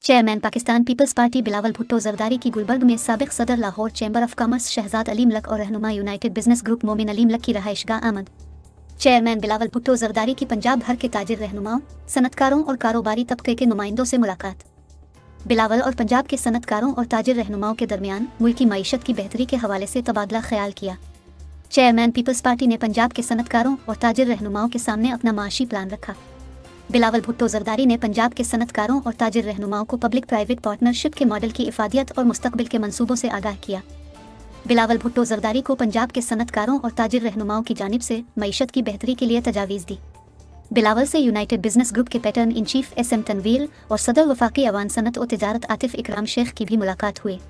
Chairman Pakistan Peoples Party Bilawal Bhutto Zardari की गुलबर्ग में साबिक सदर Lahore chamber of commerce Shahzad Ali Malik और रहनुमा यूनाइटेड बिजनेस ग्रुप मोमिन अली मलक की रहायशगाह आमद। चेयरमैन बिलावल भुट्टो जरदारी की पंजाब भर के ताजिर रहनुमाओं, सनतकारों और कारोबारी तबके के नुमाइंदों से मुलाकात। बिलावल और पंजाब के सनतकारों और ताजिर रहनुमाओं के दरमियान मुल्की मईशत की बेहतरी के हवाले से तबादला ख्याल किया। चेयरमैन पीपल्स पार्टी ने पंजाब के सनतकारों और ताजिर रहनुमाओं के सामने अपना माशी प्लान रखा। बिलावल भुट्टो जरदारी ने पंजाब के सनतकारों और ताजिर रहनुमाओं को पब्लिक प्राइवेट पार्टनरशिप के मॉडल की इफादियत और मुस्तकबिल के मंसूबों से आगाह किया। बिलावल भुट्टो जरदारी को पंजाब के सनतकारों और ताजिर रहनुमाओं की जानिब से मईशत की बेहतरी के लिए तजावीज़ दी। बिलावल से यूनाइटेड बिजनेस ग्रुप के patron in chief SM Tanveer और सदर वफाकी अवान सनत और तिजारत आतिफ इकराम शेख की भी मुलाकात हुई।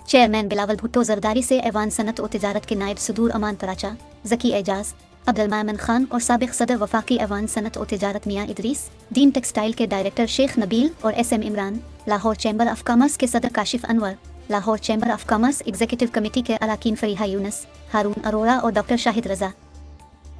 चेयरमैन बिलावल भुट्टो जरदारी से ऐवान सनत और तिजारत के नायब सदूर अमान पराचा, ज़की एजाज, अब्दुल खान और साबिक सदर वफाकी ऐवान सनत और तिजारत मियाँ इदरीस, दीन टेक्सटाइल के डायरेक्टर शेख नबील और SM Imran, Lahore chamber of commerce के सदर Kashif Anwar, Lahore chamber of commerce executive committee के अरकान फरीहा यूनस, हारून अरोड़ा और डॉक्टर शाहिद रजा,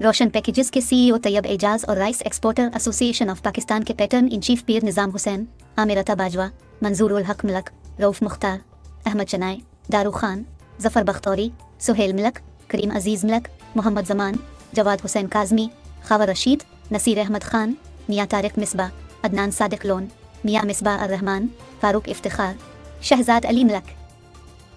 रोशन पैकेजेस के CEO तैयब एजाज और rice exporter association of Pakistan के पैटर्न इन चीफ पीर निज़ाम हुसैन, आमिरता बाजवा, मंजूर उल हक मलक, रऊफ मुख्तार, अहमद चनाए, दारू खान, जफ़र बख्तौरी, सुहेल मलक, करीम अजीज़ मलक, मोहम्मद जमान, जवाद हुसैन काज़मी, खावर रशीद, नसीर अहमद खान, मियाँ तारिक मिसबा, अदनान सादिक लोन, मियाँ मिसबा अर्रहमान, फारूक इफ्तिखार, शहजाद अली मलक,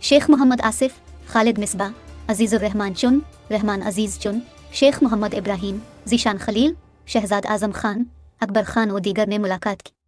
शेख मोहम्मद आसिफ, खालिद मिसबा, अजीज़ुर रहमान चुन, रहमान अजीज़ चुन, शेख मोहम्मद इब्राहीम, ज़ीशान खलील, शहजाद आज़म खान, अकबर खान और दीगर ने मुलाकात की।